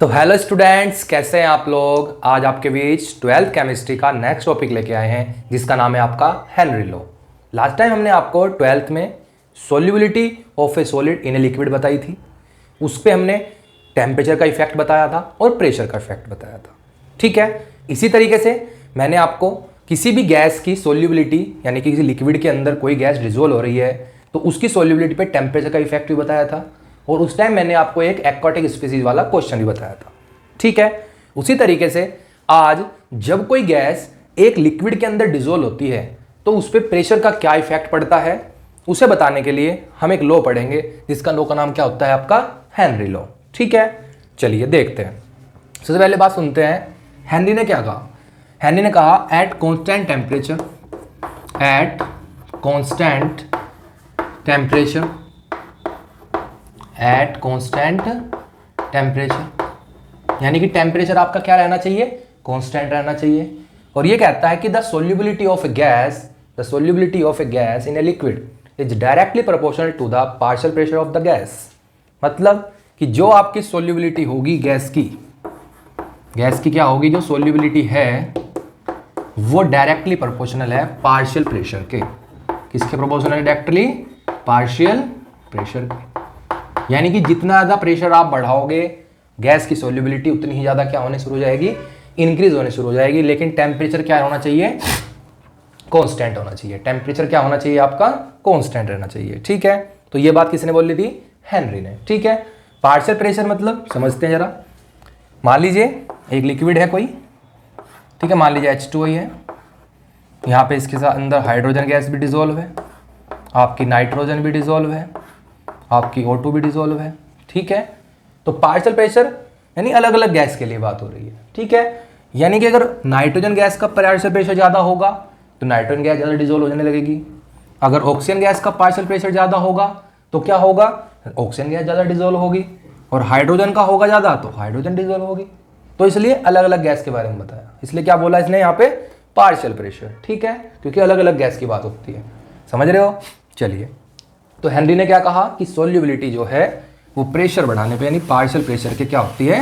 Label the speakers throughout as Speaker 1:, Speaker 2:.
Speaker 1: तो hello students, कैसे हैं आप लोग। आज आपके बीच 12th केमिस्ट्री का नेक्स्ट टॉपिक लेके आए हैं जिसका नाम है आपका हेनरी लॉ। लास्ट टाइम हमने आपको 12th में solubility of A solid in a liquid बताई थी। उस पर हमने टेम्परेचर का इफेक्ट बताया था और प्रेशर का इफेक्ट बताया था। ठीक है, इसी तरीके से मैंने आपको किसी भी गैस की सोल्यूबिलिटी यानी कि किसी लिक्विड के अंदर कोई गैस डिसोल्व हो रही है तो उसकी सोल्यूबिलिटी पे टेम्परेचर का इफेक्ट भी बताया था और उस टाइम मैंने आपको एक एक्वाटिक स्पीसीज वाला क्वेश्चन भी बताया था। ठीक है, उसी तरीके से आज जब कोई गैस एक लिक्विड के अंदर डिसोल्व होती है तो उस पर प्रेशर का क्या इफेक्ट पड़ता है उसे बताने के लिए हम एक लॉ पढ़ेंगे जिसका लॉ का नाम क्या होता है आपका हेनरी लॉ। ठीक है, चलिए देखते हैं। सबसे पहले बात सुनते हैं हेनरी ने क्या कहा। हेनरी ने कहा एट कांस्टेंट टेम्परेचर यानी कि टेम्परेचर आपका क्या रहना चाहिए, कांस्टेंट रहना चाहिए। और ये कहता है कि the solubility of a gas in a liquid is directly proportional to the partial pressure of the gas. मतलब कि जो आपकी सोल्यूबिलिटी होगी गैस की क्या होगी, जो सोल्यूबिलिटी है वो डायरेक्टली प्रोपोर्शनल है पार्शियल प्रेशर के। किसके प्रोपोर्शनल है? डायरेक्टली पार्शियल प्रेशर के। यानी कि जितना ज़्यादा प्रेशर आप बढ़ाओगे गैस की सोल्यूबिलिटी उतनी ही ज़्यादा क्या होने शुरू हो जाएगी, इंक्रीज होने शुरू हो जाएगी। लेकिन टेम्परेचर क्या होना चाहिए, कांस्टेंट होना चाहिए। टेम्परेचर क्या होना चाहिए आपका, कांस्टेंट रहना चाहिए। ठीक है, तो ये बात किसने बोली थी, हेनरी ने। ठीक है, पार्शियल प्रेशर मतलब समझते हैं जरा। मान लीजिए एक लिक्विड है कोई, ठीक है, मान लीजिए H2O है। यहाँ पे इसके साथ अंदर हाइड्रोजन गैस भी डिसोल्व है, आपकी नाइट्रोजन भी डिसोल्व है, आपकी O2 भी डिसोल्व है। ठीक है, तो पार्शियल प्रेशर यानी अलग अलग गैस के लिए बात हो रही है। ठीक है, यानी कि अगर नाइट्रोजन गैस का पार्शियल प्रेशर ज़्यादा होगा तो नाइट्रोजन गैस ज़्यादा डिसोल्व होने लगेगी। अगर ऑक्सीजन गैस का पार्शियल प्रेशर ज़्यादा होगा तो क्या होगा, ऑक्सीजन गैस ज़्यादा डिसोल्व होगी। और हाइड्रोजन का होगा ज़्यादा तो हाइड्रोजन डिसोल्व होगी। तो इसलिए अलग अलग गैस के बारे में बताया। इसलिए क्या बोला इसने यहाँ पे, पार्शियल प्रेशर। ठीक है, क्योंकि अलग अलग गैस की बात होती है, समझ रहे हो। चलिए, तो हेनरी ने क्या कहा कि सोल्यूबिलिटी जो है वो प्रेशर बढ़ाने पे यानी पार्शियल प्रेशर के क्या होती है,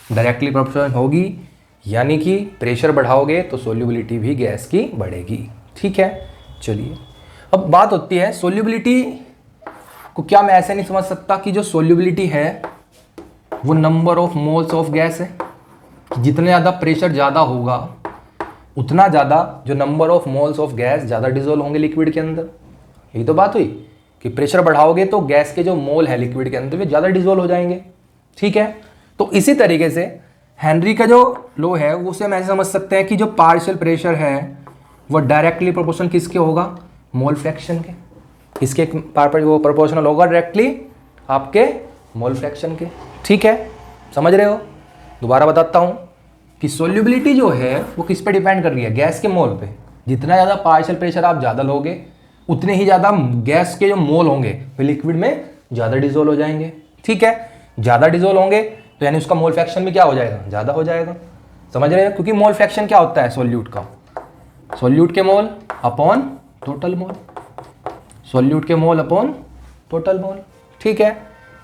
Speaker 1: डायरेक्टली प्रोपोर्शनल होगी। यानी कि प्रेशर बढ़ाओगे तो सोल्यूबिलिटी भी गैस की बढ़ेगी। ठीक है, चलिए अब बात होती है सोल्यूबिलिटी को क्या मैं ऐसे नहीं समझ सकता कि जो सोल्यूबिलिटी है वो number of moles of gas है। जितने ज़्यादा प्रेशर ज़्यादा होगा उतना ज़्यादा जो number of moles of gas ज़्यादा डिसोल्व होंगे लिक्विड के अंदर। यही तो बात हुई कि प्रेशर बढ़ाओगे तो गैस के जो मोल है लिक्विड के अंदर वे ज़्यादा डिसोल्व हो जाएंगे। ठीक है, तो इसी तरीके से हेनरी का जो लॉ है उसे हम ऐसे समझ सकते हैं कि जो पार्शियल प्रेशर है वो डायरेक्टली प्रोपोर्शनल किसके होगा, मोल फ्रैक्शन के। किसके वो प्रोपोर्शनल होगा, डायरेक्टली आपके मोल फ्रैक्शन के। ठीक है, समझ रहे हो। दोबारा बताता हूँ कि सोल्यूबिलिटी जो है वो किस पे डिपेंड कर रही है, गैस के मोल पे। जितना ज़्यादा पार्शियल प्रेशर आप ज़्यादा लोगे उतने ही ज़्यादा गैस के जो मोल होंगे वे लिक्विड में ज़्यादा डिसोल्व हो जाएंगे। ठीक है, ज़्यादा डिसोल्व होंगे तो यानी उसका मोल फ्रैक्शन भी क्या हो जाएगा, ज़्यादा हो जाएगा। समझ रहे हो, क्योंकि मोल फ्रैक्शन क्या होता है सोल्यूट का, सोल्यूट के mole upon total mole, solute के मोल अपॉन टोटल मोल। ठीक है,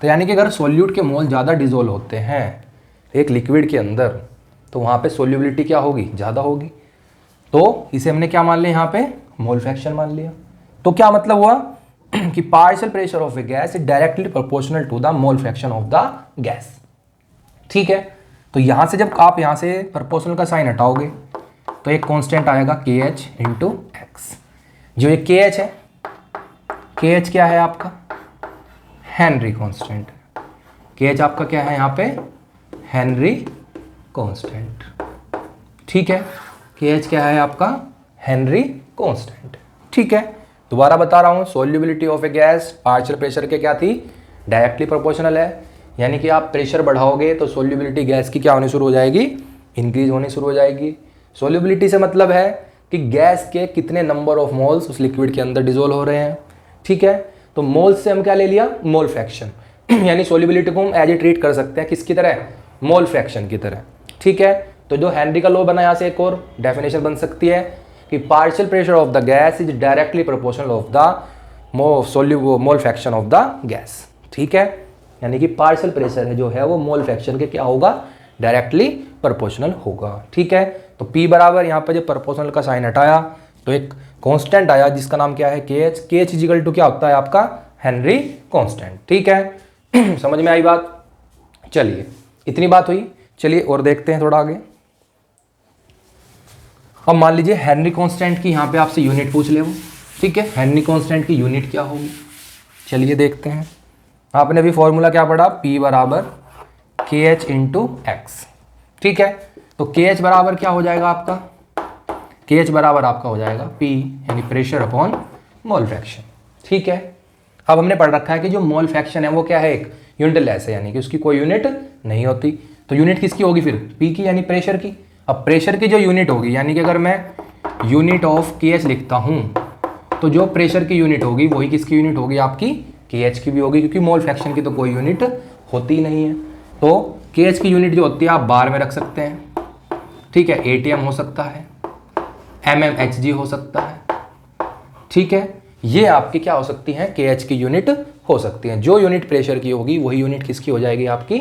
Speaker 1: तो यानी कि अगर सोल्यूट के मोल ज़्यादा डिसोल्व होते हैं एक लिक्विड के अंदर तो वहाँ पे सोल्यूबिलिटी क्या होगी, ज़्यादा होगी। तो इसे हमने क्या मान लिया, यहाँ पे मोल फ्रैक्शन मान लिया। तो क्या मतलब हुआ कि partial pressure of a gas is directly proportional to the mole fraction of the gas. ठीक है, तो यहाँ से जब आप यहाँ से प्रोपोर्शनल का साइन हटाओगे तो एक कांस्टेंट आएगा KH इंटू एक्स। जो ये KH है, KH क्या है आपका, हेनरी कांस्टेंट। KH आपका क्या है यहाँ पे, हेनरी कांस्टेंट। ठीक है, KH क्या है आपका, हेनरी कांस्टेंट। ठीक है, दोबारा बता रहा हूँ, solubility of a gas partial pressure के क्या थी, डायरेक्टली प्रोपोर्शनल है। यानी कि आप प्रेशर बढ़ाओगे तो सोल्यूबिलिटी गैस की क्या होने शुरू हो जाएगी, इंक्रीज होने शुरू हो जाएगी। सोल्यूबिलिटी से मतलब है कि गैस के कितने नंबर ऑफ मोल्स उस लिक्विड के अंदर डिसोल्व हो रहे हैं। ठीक है, तो मोल्स से हम क्या ले लिया, मोल फ्रैक्शन। यानी सोल्यूबिलिटी को हम एज ए ट्रीट कर सकते हैं किसकी तरह, मोल फ्रैक्शन की तरह। ठीक है, तो जो हेनरी का लॉ बना यहाँ से एक और डेफिनेशन बन सकती है कि partial pressure of the gas is directly proportional of the mole fraction of the gas. ठीक है, यानी कि पार्शियल प्रेशर है जो है वो मोल फ्रैक्शन के क्या होगा, डायरेक्टली प्रोपोर्शनल होगा। ठीक है, तो P बराबर यहाँ पर जब प्रोपोर्शनल का साइन हटाया तो एक कांस्टेंट आया जिसका नाम क्या है, KH। KH इजिकल टू क्या होता है आपका, हेनरी कांस्टेंट। ठीक है समझ में आई बात। चलिए इतनी बात हुई, चलिए और देखते हैं थोड़ा आगे। अब मान लीजिए हेनरी कांस्टेंट की यहाँ पे आपसे यूनिट पूछ ले वो। ठीक है, हेनरी कांस्टेंट की यूनिट क्या होगी, चलिए देखते हैं। आपने अभी फॉर्मूला क्या पढ़ा, P बराबर KH इंटू एक्स। ठीक है, तो KH बराबर क्या हो जाएगा आपका, KH बराबर आपका हो जाएगा P यानी प्रेशर अपॉन मोल फ्रैक्शन। ठीक है, अब हमने पढ़ रखा है कि जो मोल फ्रैक्शन है वो क्या है, एक यूनिटलेस है, यानी कि उसकी कोई यूनिट नहीं होती। तो यूनिट किसकी होगी फिर, P की यानी प्रेशर की। अब प्रेशर की जो यूनिट होगी, यानी कि अगर मैं यूनिट ऑफ KH लिखता हूँ तो जो प्रेशर की यूनिट होगी वही किसकी यूनिट होगी, आपकी KH की भी होगी, क्योंकि मोल फ्रैक्शन की तो कोई यूनिट होती नहीं है। तो KH की यूनिट जो होती है आप बार में रख सकते हैं। ठीक है, ATM हो सकता है, mmHg हो सकता है। ठीक है, ये आपकी क्या हो सकती हैं, KH की यूनिट हो सकती हैं। जो यूनिट प्रेशर की होगी वही यूनिट किसकी हो जाएगी, आपकी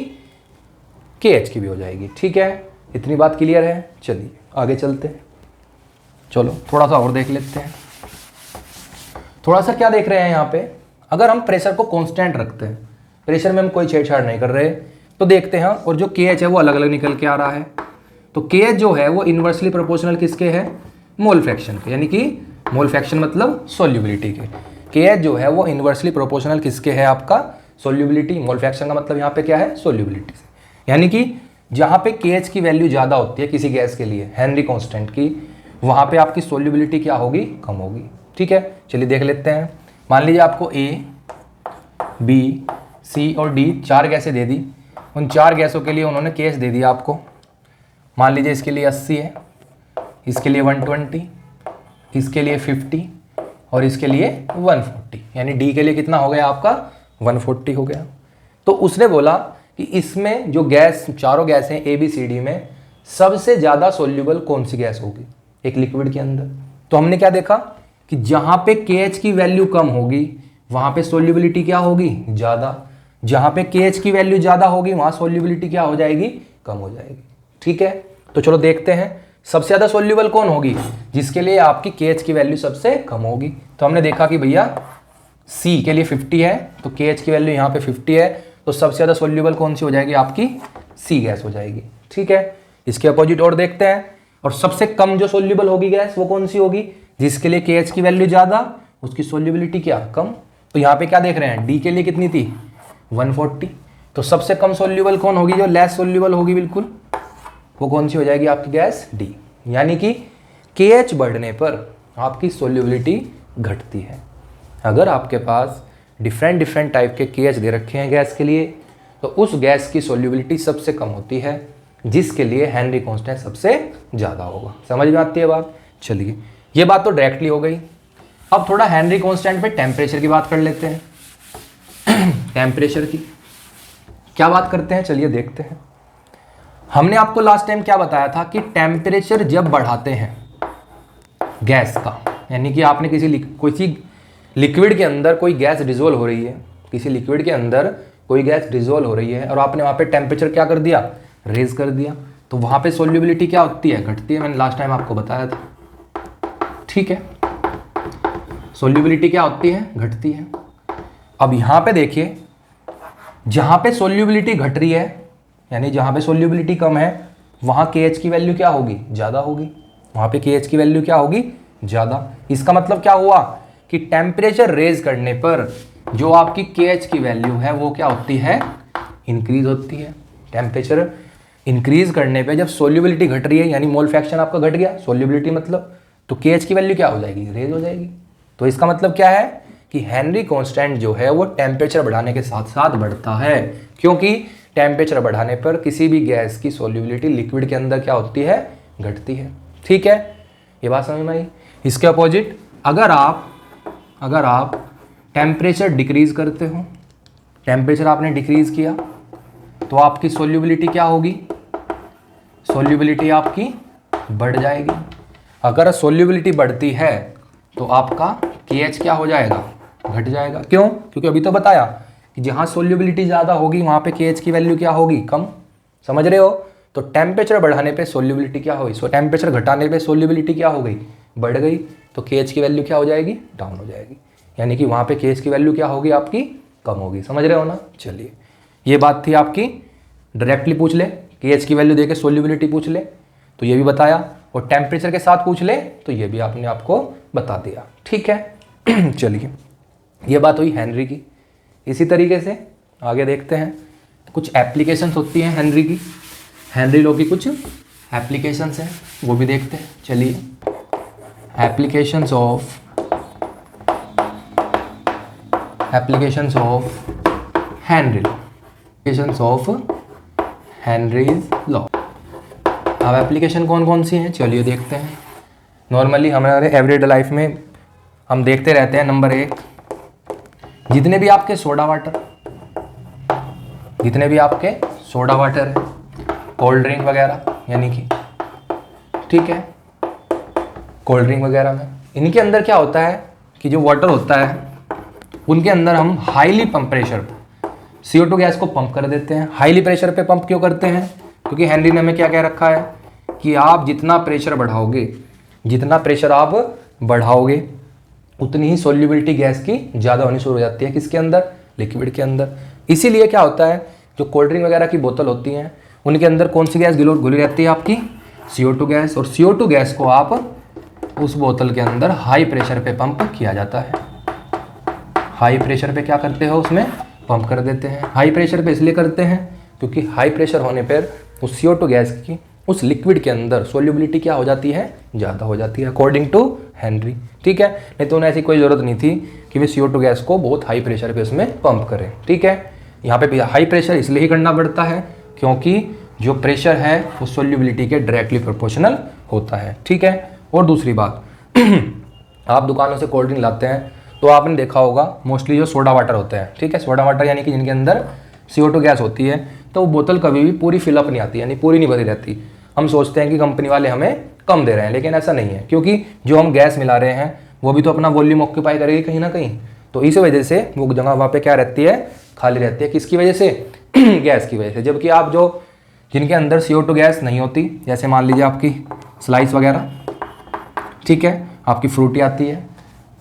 Speaker 1: KH की भी हो जाएगी। ठीक है, इतनी बात क्लियर है। चलिए आगे चलते हैं, चलो थोड़ा सा और देख लेते हैं। थोड़ा सा क्या देख रहे हैं यहाँ पे, अगर हम प्रेशर को कांस्टेंट रखते हैं, प्रेशर में हम कोई छेड़छाड़ नहीं कर रहे, तो देखते हैं और जो KH है वो अलग अलग निकल के आ रहा है। तो KH जो है वो इन्वर्सली प्रोपोर्शनल किसके है, मोल फ्रैक्शन के, यानी कि मोल फ्रैक्शन मतलब सोल्यूबिलिटी के। KH जो है वो इन्वर्सली प्रोपोर्शनल किसके है, आपका सोल्यूबिलिटी। मोल फ्रैक्शन का मतलब यहाँ पे क्या है, सोल्यूबिलिटी से, यानी कि जहाँ पे KH की वैल्यू ज़्यादा होती है किसी गैस के लिए, हेनरी कांस्टेंट की, वहाँ पे आपकी सोल्यूबिलिटी क्या होगी, कम होगी। ठीक है, चलिए देख लेते हैं। मान लीजिए आपको A, B, C और D 4 गैसें दे दी। उन 4 गैसों के लिए उन्होंने KH दे दिया आपको। मान लीजिए इसके लिए 80 है, इसके लिए 120, इसके लिए 50 और इसके लिए 140, यानी D के लिए कितना हो गया आपका, 140 हो गया। तो उसने बोला कि इसमें जो गैस, चारों गैस हैं A, B, C, D में सबसे ज़्यादा सोल्यूबल कौन सी गैस होगी एक लिक्विड के अंदर। तो हमने क्या देखा कि जहाँ पे KH की वैल्यू कम होगी वहाँ पे सोल्यूबिलिटी क्या होगी, ज़्यादा। जहाँ पे KH की वैल्यू ज़्यादा होगी वहाँ सोल्यूबिलिटी क्या हो जाएगी, कम हो जाएगी। ठीक है, तो चलो देखते हैं सबसे ज़्यादा सोल्यूबल कौन होगी, जिसके लिए आपकी KH की वैल्यू सबसे कम होगी। तो हमने देखा कि भैया C के लिए 50 है, तो KH की वैल्यू यहाँ पे 50 है, तो सबसे ज़्यादा सोल्यूबल कौन सी हो जाएगी, आपकी C गैस हो जाएगी। ठीक है, इसके अपोजिट और देखते हैं। और सबसे कम जो सोल्यूबल होगी गैस वो कौन सी होगी, जिसके लिए KH की वैल्यू ज़्यादा, उसकी सोल्यूबिलिटी क्या, कम। तो यहाँ पे क्या देख रहे हैं, D के लिए कितनी थी, 140। तो सबसे कम सोल्यूबल कौन होगी, जो लेस सोल्यूबल होगी बिल्कुल, वो कौन सी हो जाएगी, आपकी गैस D। यानी कि KH बढ़ने पर आपकी सोल्यूबिलिटी घटती है। अगर आपके पास डिफरेंट टाइप के KH दे रखे हैं गैस के लिए, तो उस गैस की सोल्यूबिलिटी सबसे कम होती है, जिसके लिए हेनरी कांस्टेंट सबसे ज़्यादा होगा। समझ में आती है बात। चलिए ये बात तो डायरेक्टली हो गई। अब थोड़ा हेनरी कांस्टेंट पे टेम्परेचर की बात कर लेते हैं। टेम्परेचर की क्या बात करते हैं, चलिए देखते हैं। हमने आपको लास्ट टाइम क्या बताया था कि टेम्परेचर जब बढ़ाते हैं गैस का, यानी कि आपने किसी लिक्विड के अंदर कोई गैस डिजोल्व हो रही है, किसी लिक्विड के अंदर कोई गैस डिजोल्व हो रही है और आपने वहाँ पे टेम्परेचर क्या कर दिया, रेज कर दिया, तो वहाँ पे सोल्यूबिलिटी क्या होती है, घटती है। मैंने लास्ट टाइम आपको बताया था। ठीक है, सोल्यूबिलिटी क्या होती है, घटती है। अब यहाँ पे देखिए, जहाँ पे सोल्यूबिलिटी घट रही है, यानी जहाँ पे सोल्यूबिलिटी कम है, वहाँ KH की वैल्यू क्या होगी, ज़्यादा होगी। वहाँ पे KH की वैल्यू क्या होगी, ज़्यादा। इसका मतलब क्या हुआ कि टेम्परेचर रेज करने पर जो आपकी KH की वैल्यू है वो क्या होती है, इंक्रीज होती है। टेम्परेचर इंक्रीज करने पे जब सोल्यूबिलिटी घट रही है, यानी मोल फ्रैक्शन आपका घट गया, सोल्यूबिलिटी मतलब, तो KH की वैल्यू क्या हो जाएगी, रेज हो जाएगी। तो इसका मतलब क्या है कि हेनरी कांस्टेंट जो है वो टेम्परेचर बढ़ाने के साथ साथ बढ़ता है, क्योंकि टेम्परेचर बढ़ाने पर किसी भी गैस की सोल्यूबिलिटी लिक्विड के अंदर क्या होती है, घटती है। ठीक है, ये बात समझ में आई। इसके अपोजिट अगर आप टेम्परेचर डिक्रीज करते हो, टेम्परेचर आपने डिक्रीज किया, तो आपकी सोल्यूबिलिटी क्या होगी, सोल्यूबिलिटी आपकी बढ़ जाएगी। अगर सोल्यूबिलिटी बढ़ती है तो आपका KH क्या हो जाएगा, घट जाएगा। क्यों, क्योंकि अभी तो बताया कि जहाँ सोल्यूबिलिटी ज़्यादा होगी वहाँ पे KH की वैल्यू क्या होगी, कम। समझ रहे हो? तो टेम्परेचर बढ़ाने पे सोल्यूबिलिटी क्या होगी, टेम्परेचर घटाने पे सोल्यूबिलिटी क्या हो गई, बढ़ गई। तो KH की वैल्यू क्या हो जाएगी, डाउन हो जाएगी। यानी कि वहाँ पे KH की वैल्यू क्या होगी आपकी, कम होगी। समझ रहे हो ना? चलिए, ये बात थी आपकी। डायरेक्टली पूछ ले, KH की वैल्यू देके सोल्यूबिलिटी पूछ ले तो ये भी बताया, और टेम्परेचर के साथ पूछ ले तो ये भी आपने आपको बता दिया। ठीक है चलिए, ये बात हुई हेनरी की। इसी तरीके से आगे देखते हैं, कुछ एप्लीकेशंस होती हैं हेनरी की, हेनरी लॉ की कुछ एप्लीकेशंस हैं वो भी देखते हैं। चलिए, applications of Henry law, applications of Henry's law. अब एप्लीकेशन कौन कौन सी हैं, चलिए देखते हैं। नॉर्मली हमारे एवरीडे लाइफ में हम देखते रहते हैं, नंबर 1, जितने भी आपके सोडा वाटर है, कोल्ड ड्रिंक वगैरह, यानी कि ठीक है, कोल्ड ड्रिंक वगैरह में इनके अंदर क्या होता है कि जो वाटर होता है उनके अंदर हम हाईली पंप प्रेशर पर CO2 गैस को पंप कर देते हैं। हाईली प्रेशर पे पंप क्यों करते हैं, क्योंकि हेनरी ने हमें क्या कह रखा है कि आप जितना प्रेशर आप बढ़ाओगे उतनी ही सोल्यूबिलिटी गैस की ज़्यादा होनी शुरू हो जाती है, किसके अंदर, लिक्विड के अंदर। इसीलिए क्या होता है, जो कोल्ड ड्रिंक वगैरह की बोतल होती हैं उनके अंदर कौन सी गैस घुली रहती है आपकी, CO2 गैस। और CO2 गैस को आप उस बोतल के अंदर हाई प्रेशर पे पंप किया जाता है। हाई प्रेशर पे क्या करते हो, उसमें पंप कर देते हैं। हाई प्रेशर पे इसलिए करते हैं क्योंकि हाई प्रेशर होने पर उस CO2 गैस की उस लिक्विड के अंदर सोल्यूबिलिटी क्या हो जाती है, ज़्यादा हो जाती है, अकॉर्डिंग टू हेनरी। ठीक है, नहीं तो उन्हें ऐसी कोई ज़रूरत नहीं थी कि वे CO2 गैस को बहुत हाई प्रेशर पे उसमें पंप करें। ठीक है, यहाँ पे भी हाई प्रेशर इसलिए ही करना पड़ता है क्योंकि जो प्रेशर है वो सोल्यूबिलिटी के डायरेक्टली प्रोपोर्शनल होता है। ठीक है, और दूसरी बात आप दुकानों से कोल्ड ड्रिंक लाते हैं तो आपने देखा होगा मोस्टली जो सोडा वाटर होते हैं, ठीक है, सोडा वाटर यानी कि जिनके अंदर CO2 गैस होती है, तो वो बोतल कभी भी पूरी फिलअप नहीं आती, यानी पूरी नहीं भरी रहती। हम सोचते हैं कि कंपनी वाले हमें कम दे रहे हैं, लेकिन ऐसा नहीं है, क्योंकि जो हम गैस मिला रहे हैं वो भी तो अपना वॉल्यूम ऑक्यूपाई करेगी कहीं ना कहीं। तो इस वजह से वो जगह वहाँ पे क्या रहती है, खाली रहती है। किसकी वजह से गैस की वजह से। जबकि आप जो जिनके अंदर CO2 गैस नहीं होती, जैसे मान लीजिए आपकी स्लाइस वगैरह, ठीक है, आपकी फ्रूटी आती है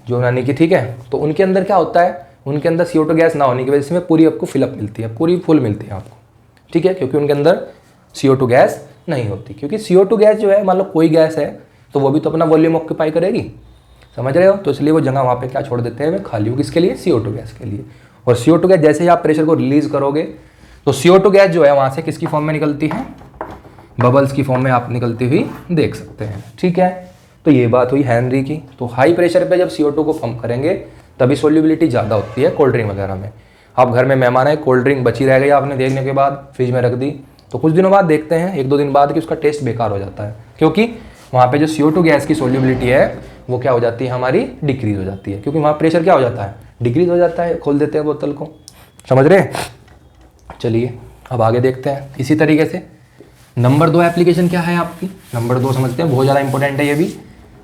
Speaker 1: जो यानी कि, ठीक है, तो उनके अंदर क्या होता है, उनके अंदर CO2 गैस ना होने की वजह से में पूरी आपको फिलअप मिलती है, पूरी फुल मिलती है आपको। ठीक है, क्योंकि उनके अंदर CO2 गैस नहीं होती। क्योंकि CO2 गैस जो है, मान लो कोई गैस है तो वो भी तो अपना वॉल्यूम ऑक्यूपाई करेगी, समझ रहे हो। तो इसलिए वो जगह वहाँ पे क्या छोड़ देते हैं, वे खाली हो, किसके लिए, CO2 गैस के लिए। और CO2 गैस जैसे ही आप प्रेशर को रिलीज करोगे तो CO2 गैस जो है वहाँ से किसकी फॉर्म में निकलती है, बबल्स की फॉर्म में आप निकलती हुई देख सकते हैं। ठीक है, तो ये बात हुई हेनरी की। तो हाई प्रेशर पे जब CO2 को पंप करेंगे तभी सोल्यूबिलिटी ज़्यादा होती है कोल्ड ड्रिंक वगैरह में। आप घर में मेहमान है, कोल्ड ड्रिंक बची रह गई, आपने देखने के बाद फ्रिज में रख दी, तो कुछ दिनों बाद देखते हैं, 1-2 दिन बाद, कि उसका टेस्ट बेकार हो जाता है, क्योंकि वहाँ पे जो CO2 गैस की सोल्यूबिलिटी है वो क्या हो जाती है, हमारी डिक्रीज हो जाती है, क्योंकि वहाँ प्रेशर क्या हो जाता है, डिक्रीज हो जाता है। खोल देते हैं बोतल को, समझ रहे। चलिए अब आगे देखते हैं। इसी तरीके से नंबर 2 एप्लीकेशन क्या है आपकी, नंबर 2 समझते हैं, बहुत ज़्यादा इंपॉर्टेंट है, ये भी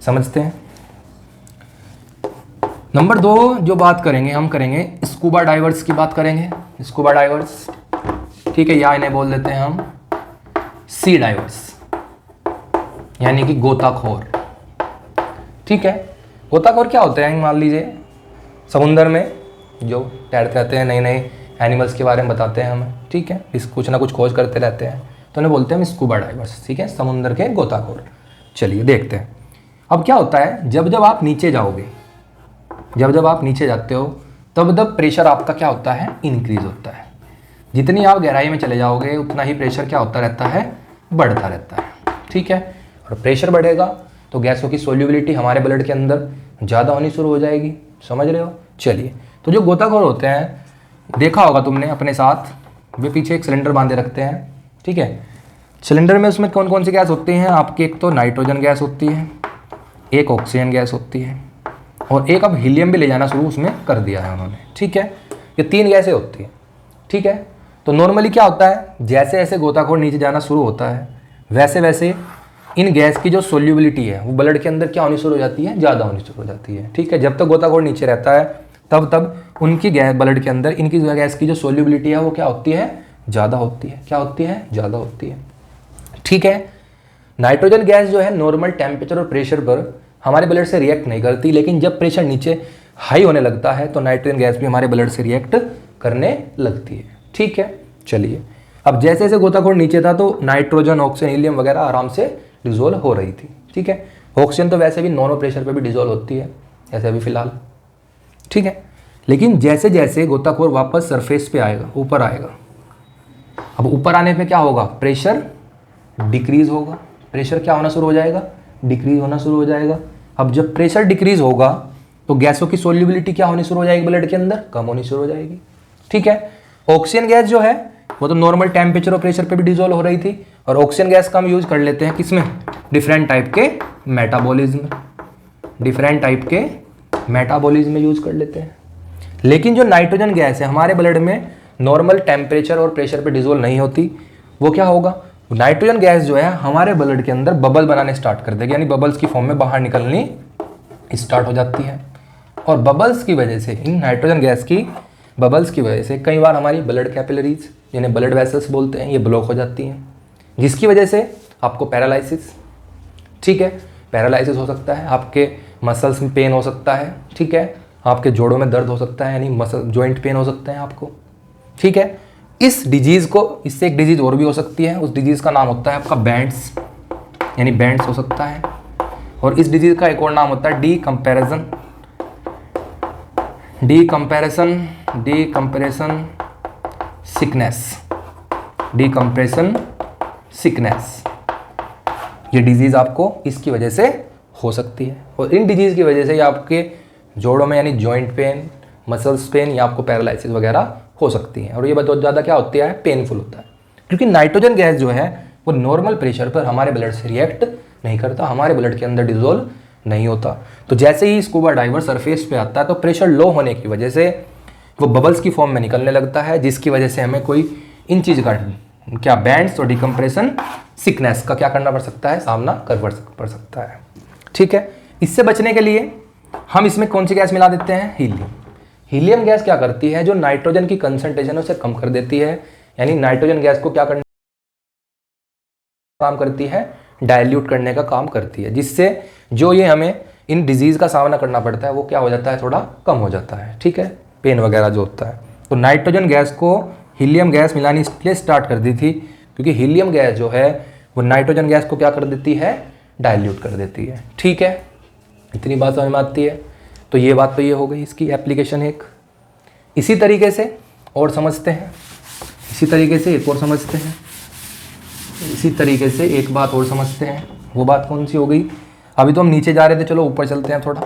Speaker 1: समझते हैं। नंबर 2 जो बात करेंगे, हम करेंगे स्कूबा डाइवर्स की बात करेंगे। स्कूबा डाइवर्स, ठीक है, या इन्हें बोल देते हैं हम सी डाइवर्स, यानी कि गोताखोर। ठीक है, गोताखोर क्या होते हैं, मान लीजिए समुंदर में जो तैरते रहते हैं, नए नए एनिमल्स के बारे में बताते हैं हमें, ठीक है, इस कुछ ना कुछ खोज करते रहते हैं, तो उन्हें बोलते हैं हम स्कूबा डाइवर्स। ठीक है, समुंदर के गोताखोर। चलिए देखते हैं। अब क्या होता है, जब जब आप नीचे जाओगे, जब आप नीचे जाते हो तब प्रेशर आपका क्या होता है, इंक्रीज होता है। जितनी आप गहराई में चले जाओगे उतना ही प्रेशर क्या होता रहता है, बढ़ता रहता है। ठीक है, और प्रेशर बढ़ेगा तो गैसों की सोल्यूबिलिटी हमारे ब्लड के अंदर ज़्यादा होनी शुरू हो जाएगी, समझ रहे हो। चलिए, तो जो गोताखोर होते हैं, देखा होगा तुमने अपने साथ, वे पीछे एक सिलेंडर बांधे रखते हैं। ठीक है, सिलेंडर में उसमें कौन कौन सी गैस होती हैं आपकी, एक तो नाइट्रोजन गैस होती है, एक ऑक्सीजन गैस होती है, और एक अब हीलियम भी ले जाना शुरू उसमें कर दिया है उन्होंने। ठीक है, ये 3 गैसें होती हैं। ठीक है, तो नॉर्मली क्या होता है, जैसे जैसे गोताखोर नीचे जाना शुरू होता है वैसे वैसे इन गैस की जो सोल्यूबिलिटी है वो ब्लड के अंदर क्या होनी शुरू हो जाती है, ज़्यादा होनी शुरू हो जाती है। ठीक है, जब तक गोताखोर नीचे रहता है तब उनकी गैस ब्लड के अंदर इनकी गैस की जो सोल्यूबिलिटी है वो क्या होती है, ज़्यादा होती है। क्या होती है, ज़्यादा होती है। ठीक है। नाइट्रोजन गैस जो है नॉर्मल टेम्परेचर और प्रेशर पर हमारे ब्लड से रिएक्ट नहीं करती, लेकिन जब प्रेशर नीचे हाई होने लगता है तो नाइट्रोजन गैस भी हमारे ब्लड से रिएक्ट करने लगती है। ठीक है। चलिए, अब जैसे जैसे गोताखोर नीचे था तो नाइट्रोजन, ऑक्सीजन, हीलियम वगैरह आराम से डिजोल्व हो रही थी। ठीक है। ऑक्सीजन तो वैसे भी नॉर्मल प्रेशर पे भी डिजोल्व होती है, ऐसे अभी फिलहाल। ठीक है। लेकिन जैसे जैसे गोताखोर वापस सरफेस पे आएगा, ऊपर आएगा, अब ऊपर आने पे क्या होगा, प्रेशर डिक्रीज होगा। प्रेशर क्या होना शुरू हो जाएगा, डिक्रीज होना शुरू हो जाएगा। अब जब प्रेशर डिक्रीज होगा तो गैसों की सोल्यूबिलिटी क्या होनी शुरू हो जाएगी, ब्लड के अंदर कम होनी शुरू हो जाएगी। ठीक है। ऑक्सीजन गैस जो है वो तो नॉर्मल टेम्परेचर और प्रेशर पे भी डिजोल्व हो रही थी, और ऑक्सीजन गैस का हम यूज कर लेते हैं किसमें, डिफरेंट टाइप के मेटाबॉलिज्म, डिफरेंट टाइप के मेटाबॉलिज्म में यूज कर लेते हैं। लेकिन जो नाइट्रोजन गैस है हमारे ब्लड में नॉर्मल टेम्परेचर और प्रेशर पे डिजोल्व नहीं होती। वो क्या होगा, नाइट्रोजन गैस जो है हमारे ब्लड के अंदर बबल बनाने स्टार्ट कर देगी, यानी बबल्स की फॉर्म में बाहर निकलनी स्टार्ट हो जाती है। और बबल्स की वजह से, इन नाइट्रोजन गैस की बबल्स की वजह से कई बार हमारी ब्लड कैपिलरीज, जिन्हें ब्लड वेसल्स बोलते हैं, ये ब्लॉक हो जाती हैं, जिसकी वजह से आपको पैरालिसिस, ठीक है, पैरालिसिस हो सकता है, आपके मसल्स में पेन हो सकता है, ठीक है, आपके जोड़ों में दर्द हो सकता है, यानी मसल जॉइंट पेन हो सकते हैं आपको। ठीक है। इस डिजीज़ को, इससे एक डिजीज़ और भी हो सकती है, उस डिजीज़ का नाम होता है आपका बैंड्स, यानी बैंड्स हो सकता है। और इस डिजीज़ का एक और नाम होता है डीकम्पैरिजन सिकनेस। ये डिजीज़ आपको इसकी वजह से हो सकती है, और इन डिजीज़ की वजह से ये आपके जोड़ों में यानी जॉइंट पेन, मसल्स पेन, या आपको पैरालिसिस वगैरह हो सकती है। और ये बहुत ज़्यादा क्या होती है, पेनफुल होता है, क्योंकि नाइट्रोजन गैस जो है वो नॉर्मल प्रेशर पर हमारे ब्लड से रिएक्ट नहीं करता, हमारे ब्लड के अंदर डिजोल्व नहीं होता। तो जैसे ही स्कूबा डाइवर सरफेस पे आता है तो प्रेशर लो होने की वजह से वो बबल्स की फॉर्म में निकलने लगता है, जिसकी वजह से हमें कोई इन चीज़ का क्या, बैंड्स और डिकम्प्रेशन सिकनेस का क्या करना पड़ सकता है, सामना कर पड़ सकता है। ठीक है। इससे बचने के लिए हम इसमें कौन सी गैस मिला देते हैं, हीलियम। हीलियम गैस क्या करती है, जो नाइट्रोजन की कंसंट्रेशन है उसे कम कर देती है, यानी नाइट्रोजन गैस को क्या करने काम करती है, डाइल्यूट करने का काम करती है, जिससे जो ये हमें इन डिजीज़ का सामना करना पड़ता है वो क्या हो जाता है, थोड़ा कम हो जाता है। ठीक है। पेन वगैरह जो होता है, तो नाइट्रोजन गैस को हीलियम गैस मिलानी इसलिए स्टार्ट कर दी थी क्योंकि हीलियम गैस जो है वो नाइट्रोजन गैस को क्या कर देती है, डाइल्यूट कर देती है। ठीक है। इतनी बात समझ में आती है। तो ये बात तो ये हो गई इसकी एप्लीकेशन एक। इसी तरीके से और समझते हैं, इसी तरीके से एक और समझते हैं, इसी तरीके से एक बात और समझते हैं। वो बात कौन सी हो गई, अभी तो हम नीचे जा रहे थे, चलो ऊपर चलते हैं थोड़ा,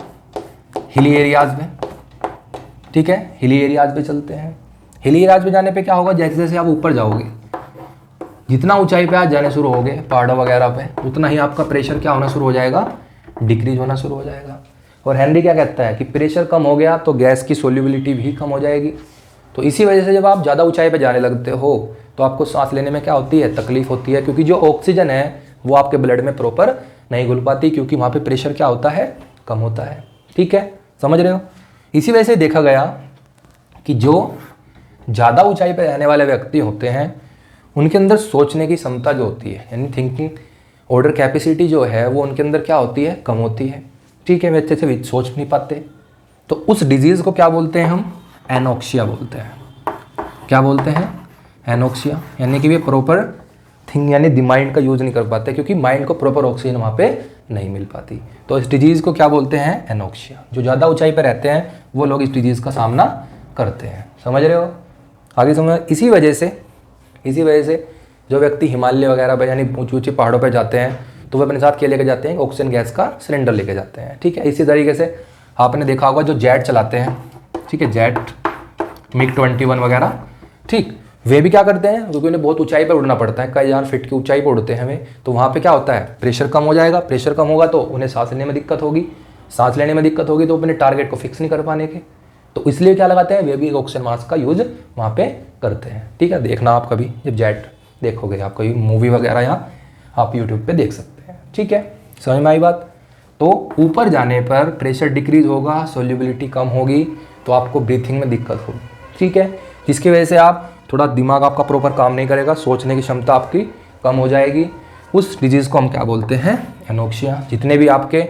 Speaker 1: हिली एरियाज में। ठीक है। हिली एरियाज पे चलते हैं। हिली एरियाज पे जाने पे क्या होगा, जैसे जैसे आप ऊपर जाओगे, जितना ऊंचाई पे आप जाने शुरू होगे पहाड़ों वगैरह पे, उतना ही आपका प्रेशर क्या होना शुरू हो जाएगा, डिक्रीज होना शुरू हो जाएगा। और हेनरी क्या कहता है कि प्रेशर कम हो गया तो गैस की सोल्यूबिलिटी भी कम हो जाएगी। तो इसी वजह से जब आप ज़्यादा ऊंचाई पे जाने लगते हो तो आपको सांस लेने में क्या होती है, तकलीफ होती है, क्योंकि जो ऑक्सीजन है वो आपके ब्लड में प्रॉपर नहीं घुल पाती, क्योंकि वहाँ पे प्रेशर क्या होता है, कम होता है। ठीक है। समझ रहे हो। इसी वजह से देखा गया कि जो ज़्यादा ऊंचाई पर रहने वाले व्यक्ति होते हैं उनके अंदर सोचने की क्षमता जो होती है, यानी थिंकिंग ऑर्डर कैपेसिटी जो है वो उनके अंदर क्या होती है, कम होती है। ठीक है। वे अच्छे से सोच नहीं पाते। तो उस डिजीज़ को क्या बोलते हैं हम, एनोक्सिया बोलते हैं। क्या बोलते हैं, एनोक्सिया, यानी कि वे प्रॉपर थिंक यानी माइंड का यूज़ नहीं कर पाते, क्योंकि माइंड को प्रॉपर ऑक्सीजन वहाँ पे नहीं मिल पाती। तो इस डिजीज़ को क्या बोलते हैं, एनोक्सिया। जो ज़्यादा ऊंचाई पर रहते हैं वो लोग इस डिजीज़ का सामना करते हैं। समझ रहे हो, आगे समझ। इसी वजह से जो व्यक्ति हिमालय वगैरह पर यानी ऊँचे ऊँचे पहाड़ों पर जाते हैं तो वो अपने साथ क्या लेके जाते हैं, ऑक्सीजन गैस का सिलेंडर लेके जाते हैं। ठीक है। इसी तरीके से आपने देखा होगा जो जेट चलाते हैं, ठीक है, जेट MiG-21 वगैरह, ठीक, वे भी क्या करते हैं, क्योंकि उन्हें बहुत ऊंचाई पर उड़ना पड़ता है, कई हजार फीट की ऊंचाई पर उड़ते हैं हमें, तो वहाँ पे क्या होता है, प्रेशर कम हो जाएगा। प्रेशर कम होगा तो उन्हें सांस लेने में दिक्कत होगी, सांस लेने में दिक्कत होगी तो अपने टारगेट को फिक्स नहीं कर पाने के, तो इसलिए क्या लगाते हैं, वे भी ऑक्सीजन मास्क का यूज वहाँ पे करते हैं। ठीक है। देखना आप कभी जब जेट देखोगे, आप कोई मूवी वगैरह या आप यूट्यूब पे देख सकते हैं। ठीक है। समझ में आई बात। तो ऊपर जाने पर प्रेशर डिक्रीज होगा, सोल्यूबिलिटी कम होगी, तो आपको ब्रीथिंग में दिक्कत होगी, ठीक है, जिसकी वजह से आप थोड़ा दिमाग आपका प्रॉपर काम नहीं करेगा, सोचने की क्षमता आपकी कम हो जाएगी। उस डिजीज़ को हम क्या बोलते हैं, एनोक्सिया। जितने भी आपके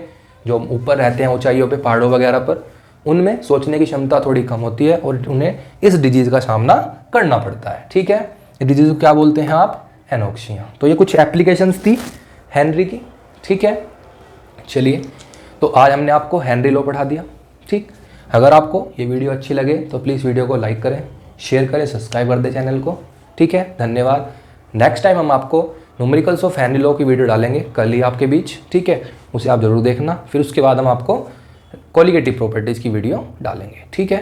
Speaker 1: जो ऊपर रहते हैं ऊंचाइयों पे, पहाड़ों वगैरह पर, उनमें सोचने की क्षमता थोड़ी कम होती है और उन्हें इस डिजीज़ का सामना करना पड़ता है, ठीक है। इस डिजीज़ को क्या बोलते हैं आप, एनोक्सिया। तो ये कुछ एप्लीकेशंस थी हेनरी की, ठीक है। चलिए, तो आज हमने आपको हेनरी लॉ पढ़ा दिया, ठीक। अगर आपको ये वीडियो अच्छी लगे तो प्लीज़ वीडियो को लाइक करें, शेयर करें, सब्सक्राइब कर दें चैनल को, ठीक है। धन्यवाद। नेक्स्ट टाइम हम आपको न्यूमेरिकल्स ऑफ हेनरी लॉ की वीडियो डालेंगे कल ही आपके बीच, ठीक है। उसे आप ज़रूर देखना। फिर उसके बाद हम आपको कोलिगेटिव प्रॉपर्टीज़ की वीडियो डालेंगे, ठीक है।